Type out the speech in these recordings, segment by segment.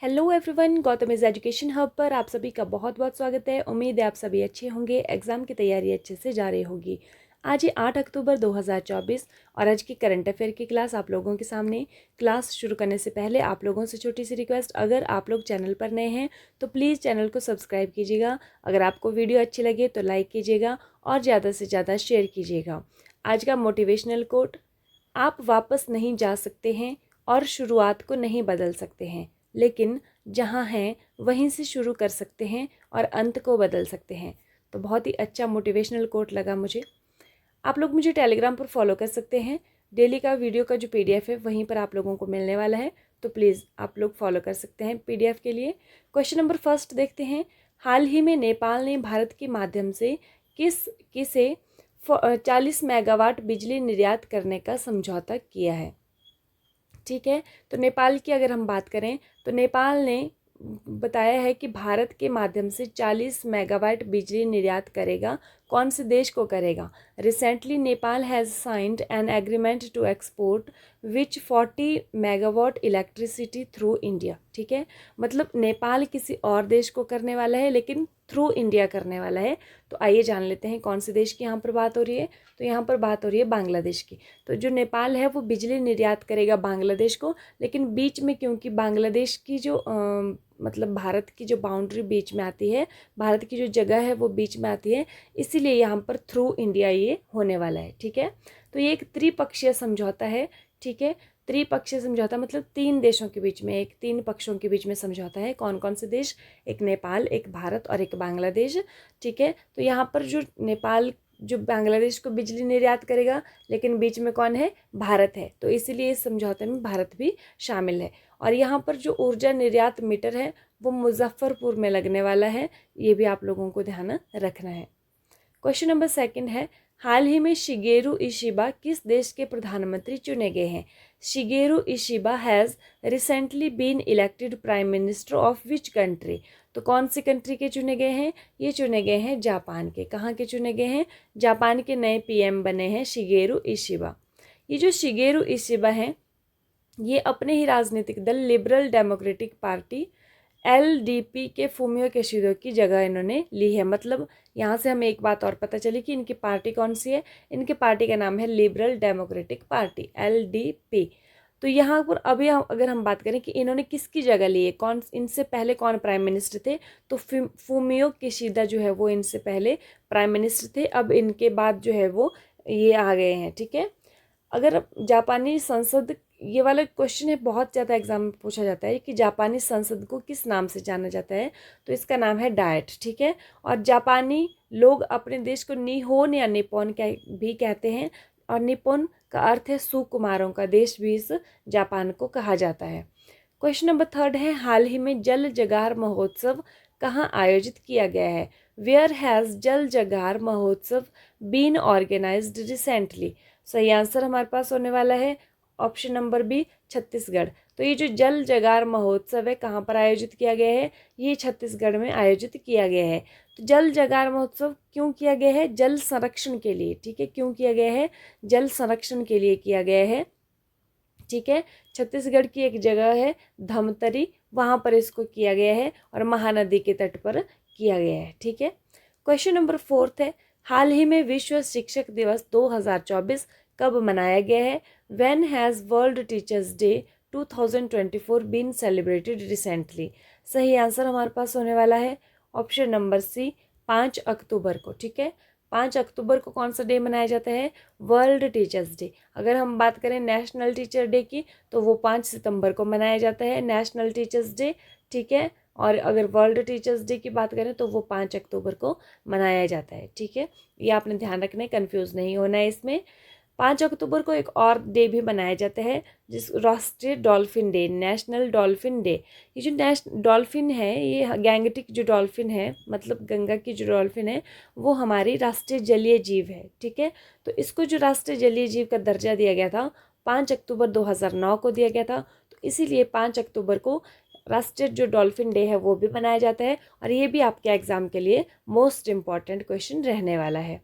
Hello everyone, Gautam is education hub पर आप सभी का बहुत बहुत स्वागत है। उम्मीद है आप सभी अच्छे होंगे, एग्ज़ाम की तैयारी अच्छे से जा रही होगी। आज ही 8 अक्टूबर 2024 और आज की करंट अफेयर की क्लास आप लोगों के सामने। क्लास शुरू करने से पहले आप लोगों से छोटी सी रिक्वेस्ट, अगर आप लोग चैनल पर नए हैं तो प्लीज़ चैनल को सब्सक्राइब कीजिएगा। अगर आपको वीडियो अच्छी लगे तो लाइक कीजिएगा और ज़्यादा से ज़्यादा शेयर कीजिएगा। आज का मोटिवेशनल कोट, आप वापस नहीं जा सकते हैं और शुरुआत को नहीं बदल सकते हैं, लेकिन जहाँ हैं वहीं से शुरू कर सकते हैं और अंत को बदल सकते हैं। तो बहुत ही अच्छा मोटिवेशनल कोट लगा मुझे। आप लोग मुझे टेलीग्राम पर फॉलो कर सकते हैं। डेली का वीडियो का जो पीडीएफ है वहीं पर आप लोगों को मिलने वाला है, तो प्लीज़ आप लोग फॉलो कर सकते हैं पीडीएफ के लिए। क्वेश्चन नंबर फर्स्ट देखते हैं। हाल ही में नेपाल ने भारत के माध्यम से किसे 40 मेगावाट बिजली निर्यात करने का समझौता किया है। ठीक है, तो नेपाल की अगर हम बात करें तो नेपाल ने बताया है कि भारत के माध्यम से 40 मेगावाट बिजली निर्यात करेगा। कौन से देश को करेगा? Recently Nepal has signed an agreement to export which 40 megawatt electricity through India. ठीक है, मतलब नेपाल किसी और देश को करने वाला है, लेकिन थ्रू इंडिया करने वाला है। तो आइए जान लेते हैं कौन से देश की यहाँ पर बात हो रही है। तो यहाँ पर बात हो रही है बांग्लादेश की। तो जो नेपाल है वो बिजली निर्यात करेगा बांग्लादेश को, लेकिन बीच में, क्योंकि बांग्लादेश की जो मतलब भारत की जो बाउंड्री बीच में आती है, भारत की जो जगह है वो बीच में आती है, इसीलिए यहाँ पर थ्रू इंडिया ये होने वाला है। ठीक है, तो ये एक त्रिपक्षीय समझौता है। ठीक है, त्रिपक्षीय समझौता मतलब 3 देशों के बीच में, 3 पक्षों के बीच में समझौता है। कौन कौन से देश? एक नेपाल, एक भारत और एक बांग्लादेश। ठीक है, तो यहाँ पर जो नेपाल जो बांग्लादेश को बिजली निर्यात करेगा, लेकिन बीच में कौन है? भारत है, तो इसीलिए इस समझौते में भारत भी शामिल है। और यहाँ पर जो ऊर्जा निर्यात मीटर है वो मुजफ्फरपुर में लगने वाला है, ये भी आप लोगों को ध्यान रखना है। क्वेश्चन नंबर सेकंड है, हाल ही में शिगेरू इशिबा किस देश के प्रधानमंत्री चुने गए हैं? Shigeru Ishiba has recently been elected prime minister of which country? तो कौन सी कंट्री के चुने गए हैं? ये चुने गए हैं जापान के। कहाँ के चुने गए हैं? जापान के नए पीएम बने हैं शिगेरू इशिबा। ये जो शिगेरू इशिबा हैं, ये अपने ही राजनीतिक दल लिबरल डेमोक्रेटिक पार्टी LDP के फूमियो केशिदो की जगह इन्होंने ली है। मतलब यहाँ से हमें एक बात और पता चली कि इनकी पार्टी कौन सी है। इनकी पार्टी का नाम है लिबरल डेमोक्रेटिक पार्टी, LDP। तो यहाँ पर अभी अगर हम बात करें कि इन्होंने किसकी जगह ली है, कौन, इनसे पहले कौन प्राइम मिनिस्टर थे, तो फूमियो केशिदा जो है वो इनसे पहले प्राइम मिनिस्टर थे। अब इनके बाद जो है वो ये आ गए हैं। ठीक है, अगर जापानी संसद, ये वाला क्वेश्चन है, बहुत ज़्यादा एग्जाम में पूछा जाता है कि जापानी संसद को किस नाम से जाना जाता है, तो इसका नाम है डाइट। ठीक है, और जापानी लोग अपने देश को निहोन या निप्पॉन भी कहते हैं, और निप्पॉन का अर्थ है सुकुमारों का देश, भी इस जापान को कहा जाता है। क्वेश्चन नंबर थर्ड है, हाल ही में जल जगार महोत्सव कहाँ आयोजित किया गया है? वेयर हैज़ जल जगार महोत्सव बीन ऑर्गेनाइज्ड रिसेंटली? सही आंसर हमारे पास होने वाला है ऑप्शन नंबर बी, छत्तीसगढ़। तो ये जो जल जगार महोत्सव है कहाँ पर आयोजित किया गया है? ये छत्तीसगढ़ में आयोजित किया गया है। तो जल जगार महोत्सव क्यों किया गया है? जल संरक्षण के लिए। ठीक है, क्यों किया गया है? जल संरक्षण के लिए किया गया है। ठीक है, छत्तीसगढ़ की एक जगह है धमतरी, वहाँ पर इसको किया गया है और महानदी के तट पर किया गया है। ठीक है, क्वेश्चन नंबर फोर्थ है, हाल ही में विश्व शिक्षक दिवस 2024 कब मनाया गया है? When has World Teachers Day 2024 been celebrated recently? सही आंसर हमारे पास होने वाला है ऑप्शन नंबर सी, 5 अक्टूबर को। ठीक है, 5 अक्टूबर को कौन सा डे मनाया जाता है? World Teachers day. अगर हम बात करें नेशनल टीचर डे की, तो वो 5 सितंबर को मनाया जाता है, नेशनल टीचर्स डे। ठीक है, और अगर वर्ल्ड टीचर्स डे की बात करें तो वो 5 अक्टूबर को मनाया जाता है। ठीक है, ये आपने ध्यान रखना है, कन्फ्यूज़ नहीं होना है इसमें। 5 अक्टूबर को एक और डे भी मनाया जाता है, जिस राष्ट्रीय dolphin day, national dolphin day. ये जो डॉल्फिन है, ये गैंगटिक जो डॉल्फिन है, मतलब गंगा की जो डॉल्फिन है, वो हमारी राष्ट्रीय जलीय जीव है। ठीक है, तो इसको जो राष्ट्रीय जलीय जीव का दर्जा दिया गया था 5 अक्टूबर 2009 को दिया गया था, तो इसीलिए 5 अक्टूबर को राष्ट्रीय जो डॉल्फिन डे है वो भी मनाया जाता है। और ये भी आपके एग्जाम के लिए मोस्ट इम्पॉर्टेंट क्वेश्चन रहने वाला है।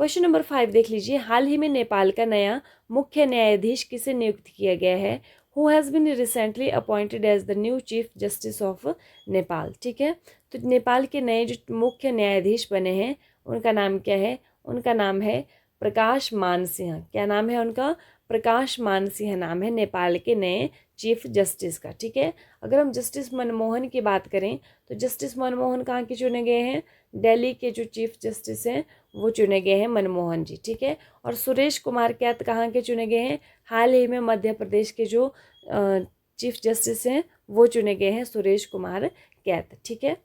क्वेश्चन नंबर 5 देख लीजिए, हाल ही में नेपाल का नया मुख्य न्यायाधीश किसे नियुक्त किया गया है? Who has been recently appointed as the new chief justice of Nepal. ठीक है, तो नेपाल के नए जो मुख्य न्यायाधीश बने हैं उनका नाम क्या है? उनका नाम है प्रकाश मान सिंह। क्या नाम है उनका? प्रकाश मान सिंह नाम है नेपाल के नए चीफ जस्टिस का। ठीक है, अगर हम जस्टिस मनमोहन की बात करें तो जस्टिस मनमोहन कहाँ के चुने गए हैं? दिल्ली के जो चीफ जस्टिस हैं वो चुने गए हैं मनमोहन जी। ठीक है, और सुरेश कुमार कैत कहाँ के चुने गए हैं? हाल ही में मध्य प्रदेश के जो चीफ जस्टिस हैं वो चुने गए हैं सुरेश कुमार कैत। ठीक है,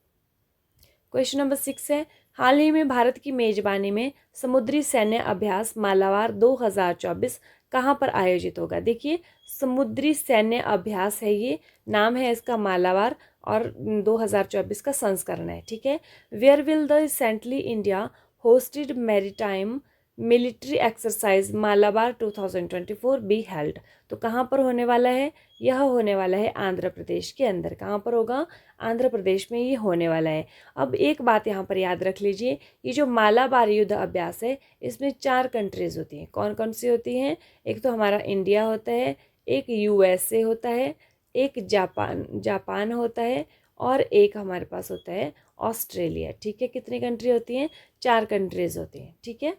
क्वेश्चन नंबर 6 है, हाल ही में भारत की मेजबानी में समुद्री सैन्य अभ्यास मालाबार 2024 कहाँ पर आयोजित होगा? देखिए, समुद्री सैन्य अभ्यास है ये, नाम है इसका मालाबार और 2024 का संस्करण है। ठीक है, where will the recently India hosted maritime military exercise Malabar 2024 be held. तो कहाँ पर होने वाला है? यह होने वाला है आंध्र प्रदेश के अंदर। कहाँ पर होगा? आंध्र प्रदेश में ये होने वाला है। अब एक बात यहाँ पर याद रख लीजिए, ये जो मालाबार युद्ध अभ्यास है इसमें 4 कंट्रीज होती हैं। कौन कौन सी होती हैं? एक तो हमारा इंडिया होता है, एक यूएसए होता है, एक जापान होता है और एक हमारे पास होता है ऑस्ट्रेलिया। ठीक है, कितनी कंट्री होती हैं? 4 कंट्रीज होती हैं। ठीक है,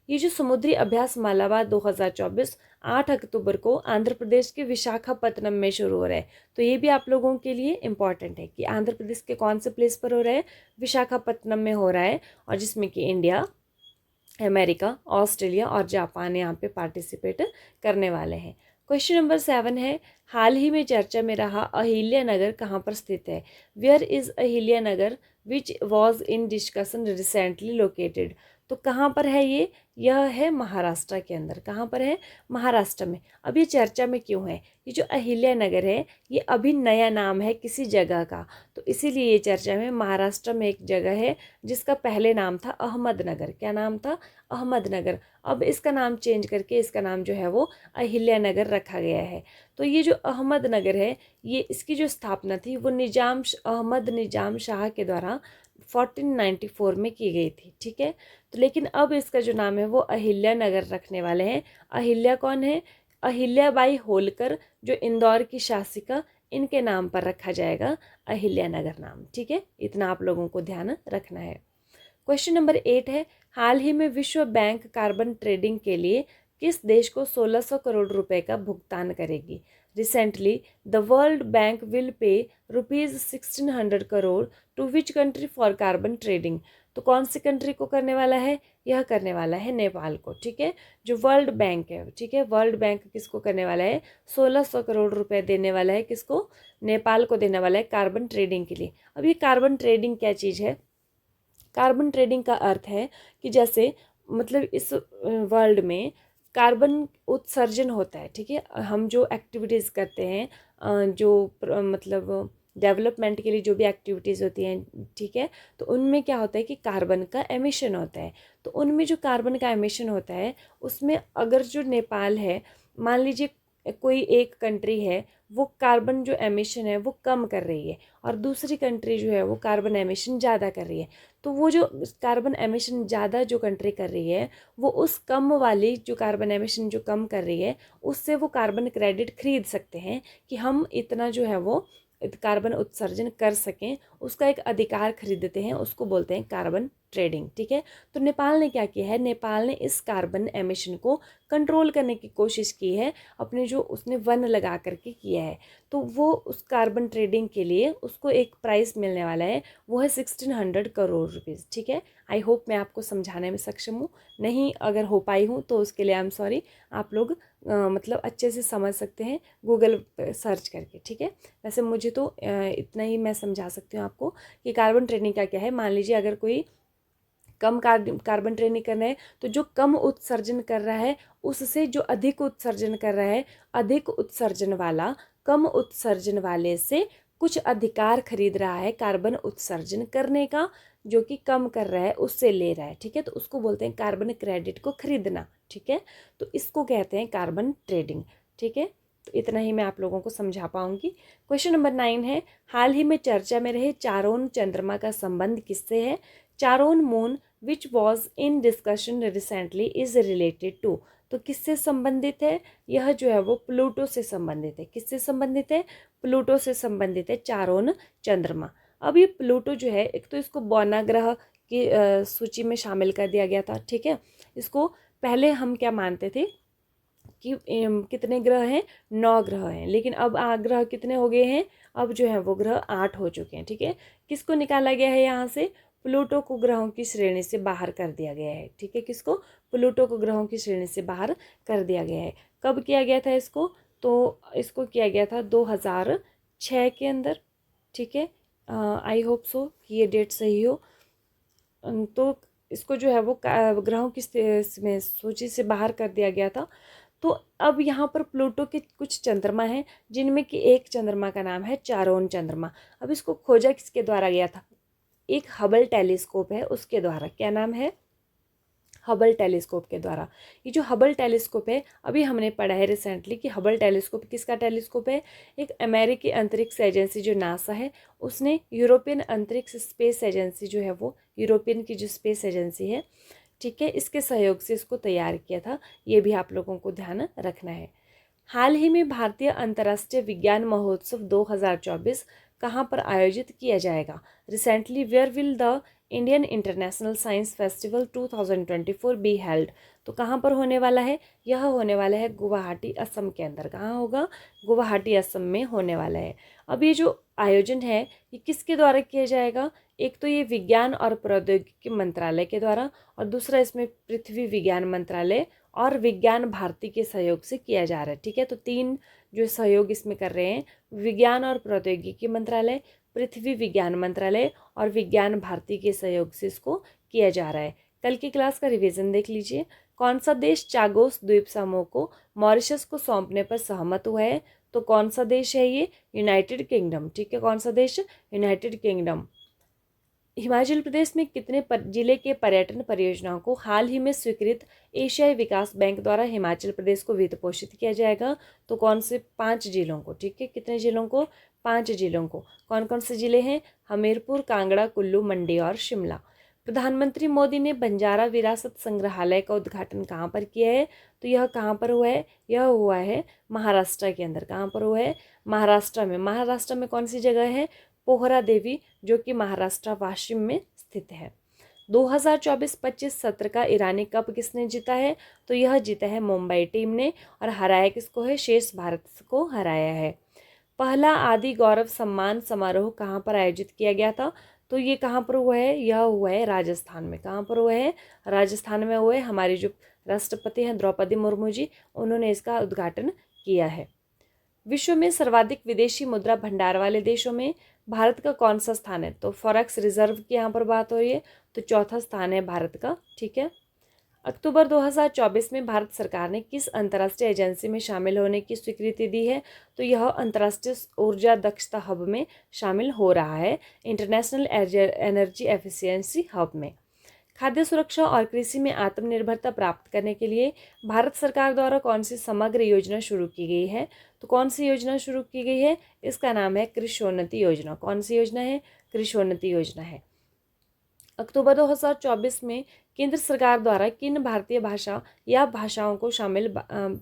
ये जो समुद्री अभ्यास मालाबार 2024 8 अक्टूबर को आंध्र प्रदेश के विशाखापत्तनम में शुरू हो रहा है। तो ये भी आप लोगों के लिए इम्पॉर्टेंट है कि आंध्र प्रदेश के कौन से प्लेस पर हो रहा है? विशाखापत्तनम में हो रहा है, और जिसमें कि इंडिया, अमेरिका, ऑस्ट्रेलिया और जापान यहाँ पे पार्टिसिपेट करने वाले हैं। क्वेश्चन नंबर 7 है, हाल ही में चर्चा में रहा अहिल्या नगर कहाँ पर स्थित है? Where is Ahilya Nagar which was in discussion recently located. तो कहाँ पर है ये? यह है महाराष्ट्र के अंदर। कहाँ पर है? महाराष्ट्र में। अब ये चर्चा में क्यों है? ये जो अहिल्या नगर है ये अभी नया नाम है किसी जगह का, तो इसीलिए ये चर्चा में। महाराष्ट्र में एक जगह है जिसका पहले नाम था अहमदनगर। क्या नाम था? अहमदनगर। अब इसका नाम चेंज करके इसका नाम जो है वो अहिल्या नगर रखा गया है। तो ये जो अहमदनगर है ये, इसकी जो स्थापना थी वो अहमद निजाम शाह के द्वारा 1494 में की गई थी। ठीक है, तो लेकिन अब इसका जो नाम है वो अहिल्या नगर रखने वाले हैं। अहिल्या कौन है? अहिल्याबाई होलकर, जो इंदौर की शासिका, इनके नाम पर रखा जाएगा अहिल्या नगर नाम। ठीक है, इतना आप लोगों को ध्यान रखना है। क्वेश्चन नंबर 8 है, हाल ही में विश्व बैंक कार्बन ट्रेडिंग के लिए किस देश को 1600 करोड़ रुपए का भुगतान करेगी? Recently the World Bank will pay ₹1600 crore to which country for carbon trading. तो कौन सी कंट्री को करने वाला है? यह करने वाला है नेपाल को। ठीक है, जो वर्ल्ड बैंक है, ठीक है, वर्ल्ड बैंक किसको करने वाला है? 1600 करोड़ रुपए देने वाला है। किसको? नेपाल को देने वाला है कार्बन ट्रेडिंग के लिए। अब ये कार्बन ट्रेडिंग क्या चीज़ है? कार्बन ट्रेडिंग का अर्थ है कि जैसे मतलब इस वर्ल्ड में कार्बन उत्सर्जन होता है। ठीक है, हम जो एक्टिविटीज़ करते हैं, मतलब डेवलपमेंट के लिए जो भी एक्टिविटीज़ होती हैं, ठीक है, तो उनमें क्या होता है कि कार्बन का एमिशन होता है। तो उनमें जो कार्बन का एमिशन होता है उसमें अगर जो नेपाल है, मान लीजिए कोई एक कंट्री है, वो कार्बन जो एमिशन है वो कम कर रही है और दूसरी कंट्री जो है वो कार्बन एमिशन ज़्यादा कर रही है, तो वो जो कार्बन एमिशन ज़्यादा जो कंट्री कर रही है वो उस कम वाली जो कार्बन एमिशन जो कम कर रही है उससे वो कार्बन क्रेडिट खरीद सकते हैं कि हम इतना जो है वो कार्बन उत्सर्जन कर सकें, उसका एक अधिकार खरीदते हैं, उसको बोलते हैं कार्बन ट्रेडिंग। ठीक है, तो नेपाल ने क्या किया है? नेपाल ने इस कार्बन एमिशन को कंट्रोल करने की कोशिश की है, अपने जो उसने वन लगा करके किया है। तो वो उस कार्बन ट्रेडिंग के लिए उसको एक प्राइस मिलने वाला है, वो है 1600 करोड़ रुपीज़। ठीक है, आई होप मैं आपको समझाने में सक्षम हूँ। नहीं अगर हो पाई हूँ तो उसके लिए आई एम सॉरी। आप लोग मतलब अच्छे से समझ सकते हैं गूगल पर सर्च करके। ठीक है, वैसे मुझे तो इतना ही मैं समझा सकती हूँ आपको कि कार्बन ट्रेडिंग का क्या है। मान लीजिए अगर कोई कम कार्बन ट्रेडिंग कर रहा है तो जो कम उत्सर्जन कर रहा है उससे जो अधिक उत्सर्जन कर रहा है, अधिक उत्सर्जन वाला कम उत्सर्जन वाले से कुछ अधिकार खरीद रहा है कार्बन उत्सर्जन करने का, जो कि कम कर रहा है उससे ले रहा है। ठीक है, तो उसको बोलते हैं कार्बन क्रेडिट को खरीदना। ठीक है, तो इसको कहते हैं कार्बन ट्रेडिंग। ठीक है, तो इतना ही मैं आप लोगों को समझा पाऊंगी। क्वेश्चन नंबर 9 है, हाल ही में चर्चा में रहे चारोन चंद्रमा का संबंध किससे है? Charon moon which was in discussion recently is related to. तो किससे संबंधित है? यह जो है वो प्लूटो से संबंधित है। किससे संबंधित है? प्लूटो से संबंधित है, चारोन चंद्रमा। अब ये प्लूटो जो है, एक तो इसको बौना ग्रह की सूची में शामिल कर दिया गया था, ठीक है। इसको पहले हम क्या मानते थे कि कितने ग्रह हैं? 9 ग्रह हैं, लेकिन अब ग्रह कितने हो गए हैं? अब जो है वो ग्रह 8 हो चुके हैं, ठीक है। किसको निकाला गया है यहाँ से? प्लूटो को ग्रहों की श्रेणी से बाहर कर दिया गया है, ठीक है। किसको? प्लूटो को ग्रहों की श्रेणी से बाहर कर दिया गया है। कब किया गया था इसको? तो इसको किया गया था 2006 के अंदर, ठीक है। आई होप सो कि ये डेट सही हो। तो इसको जो है वो ग्रहों की सूची से बाहर कर दिया गया था। तो अब यहाँ पर प्लूटो के कुछ चंद्रमा हैं, जिनमें कि एक चंद्रमा का नाम है चारोन चंद्रमा। अब इसको खोजा किसके द्वारा गया था? एक हबल टेलीस्कोप है, उसके द्वारा। क्या नाम है? हबल टेलीस्कोप के द्वारा। ये जो हबल टेलीस्कोप है, अभी हमने पढ़ा है रिसेंटली कि हबल टेलीस्कोप किसका टेलीस्कोप है? एक अमेरिकी अंतरिक्ष एजेंसी जो नासा है, उसने यूरोपियन अंतरिक्ष स्पेस एजेंसी जो है वो, यूरोपियन की जो स्पेस एजेंसी है, ठीक है, इसके सहयोग से इसको तैयार किया था। ये भी आप लोगों को ध्यान रखना है। हाल ही में भारतीय अंतर्राष्ट्रीय विज्ञान महोत्सव 2024 कहाँ पर आयोजित किया जाएगा? Recently where will the Indian International Science Festival 2024 be held? तो कहाँ पर होने वाला है? यह होने वाला है गुवाहाटी, असम के अंदर। कहाँ होगा? गुवाहाटी, असम में होने वाला है। अब ये जो आयोजन है, ये किसके द्वारा किया जाएगा? एक तो ये विज्ञान और प्रौद्योगिकी मंत्रालय के द्वारा, और दूसरा इसमें पृथ्वी विज्ञान मंत्रालय और विज्ञान भारती के सहयोग से किया जा रहा है, ठीक है। तो 3 जो सहयोग इसमें कर रहे हैं, विज्ञान और प्रौद्योगिकी मंत्रालय, पृथ्वी विज्ञान मंत्रालय और विज्ञान भारती के सहयोग से इसको किया जा रहा है। कल की क्लास का रिवीजन देख लीजिए। कौन सा देश चागोस द्वीप समूह को मॉरिशस को सौंपने पर सहमत हुआ है? तो कौन सा देश है ये? यूनाइटेड किंगडम, ठीक है। कौन सा देश? United kingdom. हिमाचल प्रदेश में कितने जिले के पर्यटन परियोजनाओं को हाल ही में स्वीकृत एशियाई विकास बैंक द्वारा हिमाचल प्रदेश को वित्त पोषित किया जाएगा? तो कौन से? 5 जिलों को, ठीक है। कितने जिलों को? 5 जिलों को। कौन कौन से जिले हैं? हमीरपुर, कांगड़ा, कुल्लू, मंडी और शिमला। प्रधानमंत्री मोदी ने बंजारा विरासत संग्रहालय का उद्घाटन कहाँ पर किया है? तो यह कहाँ पर हुआ है? यह हुआ है महाराष्ट्र के अंदर। कहाँ पर हुआ है? महाराष्ट्र में। महाराष्ट्र में कौन सी जगह है? पोहरा देवी, जो कि महाराष्ट्र वाशिम में स्थित है। 2024-25 सत्र का ईरानी कप किसने जीता है? तो यह जीता है मुंबई टीम ने, और हराया किसको है? शेष भारत को हराया है। पहला आदि गौरव सम्मान समारोह कहाँ पर आयोजित किया गया था? तो ये कहाँ पर हुआ है? यह हुआ है राजस्थान में। कहाँ पर हुआ है? राजस्थान में हुआ है। हमारी जो राष्ट्रपति हैं द्रौपदी मुर्मू जी, उन्होंने इसका उद्घाटन किया है। विश्व में सर्वाधिक विदेशी मुद्रा भंडार वाले देशों में भारत का कौन सा स्थान है? तो फॉरेक्स रिजर्व की यहाँ पर बात हो रही है, तो चौथा स्थान है भारत का, ठीक है। अक्टूबर 2024 में भारत सरकार ने किस अंतर्राष्ट्रीय एजेंसी में शामिल होने की स्वीकृति दी है? तो यह अंतर्राष्ट्रीय ऊर्जा दक्षता हब में शामिल हो रहा है, इंटरनेशनल एनर्जी एफिशिएंसी हब में। खाद्य सुरक्षा और कृषि में आत्मनिर्भरता प्राप्त करने के लिए भारत सरकार द्वारा कौन सी समग्र योजना शुरू की गई है? तो कौन सी योजना शुरू की गई है? इसका नाम है कृषोन्नति योजना। कौन सी योजना है? कृषोन्नति योजना है। अक्टूबर 2024 में केंद्र सरकार द्वारा किन भारतीय भाषा या भाषाओं को शामिल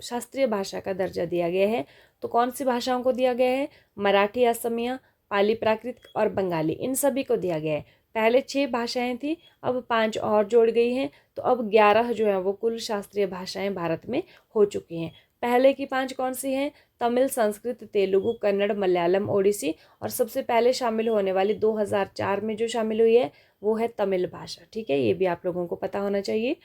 शास्त्रीय भाषा का दर्जा दिया गया है? तो कौन सी भाषाओं को दिया गया है? मराठी, असमिया, पाली प्राकृत और बंगाली, इन सभी को दिया गया है। पहले 6 भाषाएं थी, अब 5 और जोड़ गई हैं, तो अब 11 जो है वो कुल शास्त्रीय भाषाएं भारत में हो चुकी हैं। पहले की 5 कौन सी हैं? तमिल, संस्कृत, तेलुगु, कन्नड़, मलयालम, ओडिसी, और सबसे पहले शामिल होने वाली 2004 में जो शामिल हुई है वो है तमिल भाषा, ठीक है। ये भी आप लोगों को पता होना चाहिए।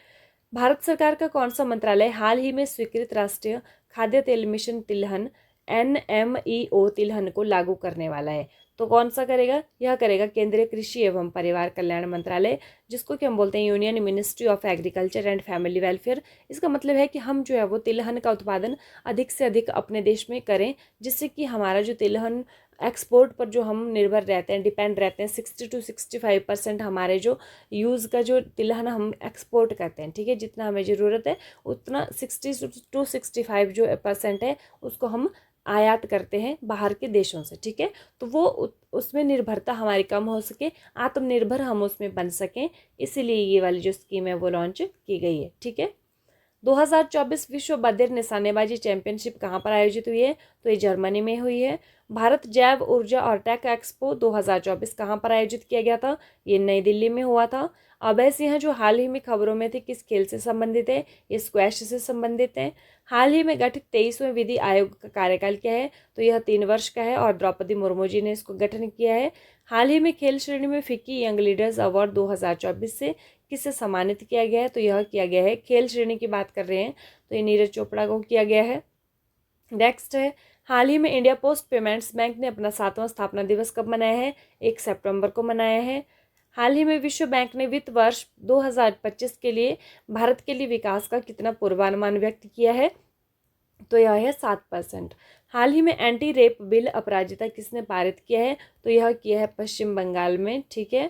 भारत सरकार का कौन सा मंत्रालय हाल ही में स्वीकृत राष्ट्रीय खाद्य तेल मिशन तिलहन NMEO तिलहन को लागू करने वाला है? तो कौन सा करेगा? यह करेगा केंद्रीय कृषि एवं परिवार कल्याण मंत्रालय, जिसको कि हम बोलते हैं union ministry of agriculture and family welfare. इसका मतलब है कि हम जो है वो तिलहन का उत्पादन अधिक से अधिक अपने देश में करें, जिससे कि हमारा जो तिलहन एक्सपोर्ट पर जो हम निर्भर रहते हैं, डिपेंड रहते हैं, 60 to 65% हमारे जो यूज़ का जो तिलहन हम एक्सपोर्ट करते हैं, ठीक है। जितना हमें ज़रूरत है उतना 60 to 65 जो % है उसको हम आयात करते हैं बाहर के देशों से, ठीक है। तो वो उसमें निर्भरता हमारी कम हो सके, आत्मनिर्भर हम उसमें बन सकें, इसीलिए ये वाली जो स्कीम है वो लॉन्च की गई है, ठीक है। 2024 विश्व बधिर निशानेबाजी चैंपियनशिप कहाँ पर आयोजित हुई है? तो ये जर्मनी में हुई है। भारत जैव ऊर्जा और टेक एक्सपो 2024 कहाँ पर आयोजित किया गया था? ये नई दिल्ली में हुआ था। अभय सिंह जो हाल ही में खबरों में थे, किस खेल से संबंधित है? ये स्क्वैश से संबंधित है। हाल ही में गठित 23वें विधि आयोग का कार्यकाल क्या है? तो यह 3 वर्ष का है और द्रौपदी मुर्मू जी ने इसको गठन किया है। हाल ही में खेल श्रेणी में फिक्की यंग लीडर्स अवार्ड 2024 से किसे सम्मानित किया गया है? तो यह किया गया है, खेल श्रेणी की बात कर रहे हैं तो ये नीरज चोपड़ा को किया गया है। नेक्स्ट है, हाल ही में इंडिया पोस्ट पेमेंट्स बैंक ने अपना 7वां स्थापना दिवस कब मनाया है? 1 सितंबर को मनाया है। हाल ही में विश्व बैंक ने वित्त वर्ष 2025 के लिए भारत के लिए विकास का कितना पूर्वानुमान व्यक्त किया है? तो यह है 7%। हाल ही में एंटी रेप बिल अपराजिता किसने पारित किया है? तो यह किया है पश्चिम बंगाल में। ठीक है।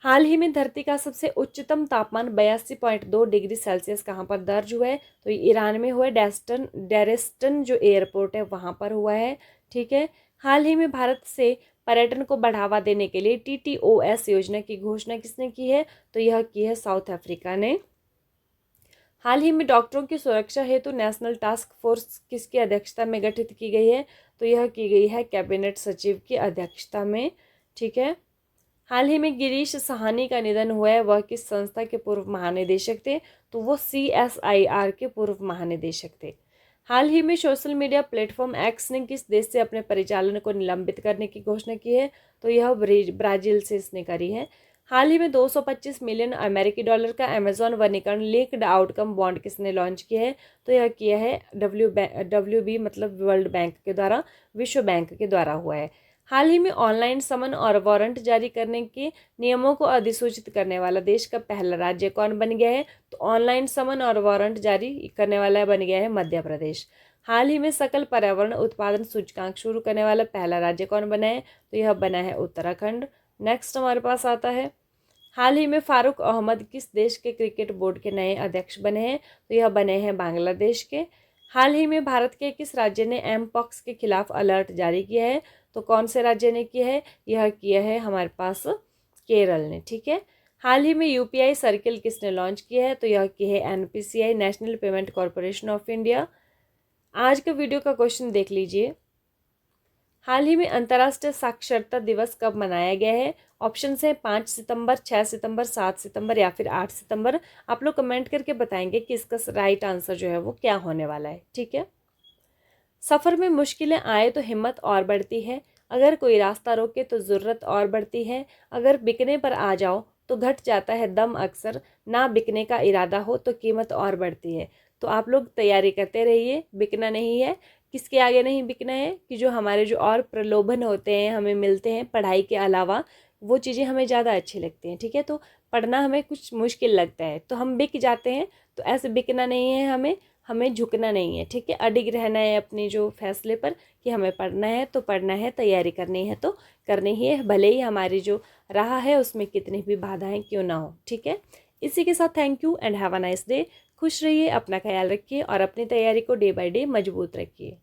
हाल ही में धरती का सबसे उच्चतम तापमान 82.2 डिग्री सेल्सियस कहाँ पर दर्ज हुआ है? तो ये ईरान में हुआ है, डेरेस्टन जो एयरपोर्ट है वहाँ पर हुआ है। ठीक है। हाल ही में भारत से पर्यटन को बढ़ावा देने के लिए TTOS योजना की घोषणा किसने की है? तो यह की है साउथ अफ्रीका ने। हाल ही में डॉक्टरों की सुरक्षा हेतु नेशनल टास्क फोर्स किसकी अध्यक्षता में गठित की गई है? तो यह की गई है कैबिनेट सचिव की अध्यक्षता में। ठीक है। हाल ही में गिरीश सहानी का निधन हुआ है, वह किस संस्था के पूर्व महानिदेशक थे? तो वो CSIR के पूर्व महानिदेशक थे। हाल ही में सोशल मीडिया प्लेटफॉर्म एक्स ने किस देश से अपने परिचालन को निलंबित करने की घोषणा की है? तो यह ब्राजील से इसने करी है। हाल ही में 225 मिलियन अमेरिकी डॉलर का अमेजॉन वनीकरण लिंक्ड आउटकम बॉन्ड किसने लॉन्च किया है? तो यह किया है WB मतलब वर्ल्ड बैंक के द्वारा, विश्व बैंक के द्वारा हुआ है। हाल ही में ऑनलाइन समन और वारंट जारी करने के नियमों को अधिसूचित करने वाला देश का पहला राज्य कौन बन गया है? तो ऑनलाइन समन और वारंट जारी करने वाला बन गया है मध्य प्रदेश। हाल ही में सकल पर्यावरण उत्पादन सूचकांक शुरू करने वाला पहला राज्य कौन बना है? तो यह बना है उत्तराखंड। नेक्स्ट हमारे पास आता है, हाल ही में फारूक अहमद किस देश के क्रिकेट बोर्ड के नए अध्यक्ष बने हैं? तो यह बने हैं बांग्लादेश के। हाल ही में भारत के किस राज्य ने एमपॉक्स के खिलाफ अलर्ट जारी किया है? तो कौन से राज्य ने किया है? यह किया है हमारे पास केरल ने। ठीक है। हाल ही में UPI सर्किल किसने लॉन्च किया है? तो यह की है NPCI, national payment corporation of India. आज के वीडियो का क्वेश्चन देख लीजिए, हाल ही में अंतर्राष्ट्रीय साक्षरता दिवस कब मनाया गया है? ऑप्शन है 5 सितंबर, 6 सितंबर, 7 सितंबर या फिर 8 सितंबर। आप लोग कमेंट करके बताएंगे कि इसका राइट आंसर जो है वो क्या होने वाला है। ठीक है। सफ़र में मुश्किलें आए तो हिम्मत और बढ़ती है, अगर कोई रास्ता रोके तो ज़रूरत और बढ़ती है, अगर बिकने पर आ जाओ तो घट जाता है दम अक्सर, ना बिकने का इरादा हो तो कीमत और बढ़ती है। तो आप लोग तैयारी करते रहिए, बिकना नहीं है। किसके आगे नहीं बिकना है? कि जो हमारे जो और प्रलोभन होते हैं हमें मिलते हैं पढ़ाई के अलावा, वो चीज़ें हमें ज़्यादा अच्छी लगती हैं। ठीक है। तो पढ़ना हमें कुछ मुश्किल लगता है तो हम बिक जाते हैं, तो ऐसे बिकना नहीं है, हमें झुकना नहीं है। ठीक है। अडिग रहना है अपने जो फैसले पर कि हमें पढ़ना है तो पढ़ना है, तैयारी करनी है तो करनी ही है, भले ही हमारी जो राह है उसमें कितनी भी बाधाएं क्यों ना हो। ठीक है। इसी के साथ thank you and have a nice day. खुश रहिए, अपना ख्याल रखिए और अपनी तैयारी को डे बाय डे मजबूत रखिए।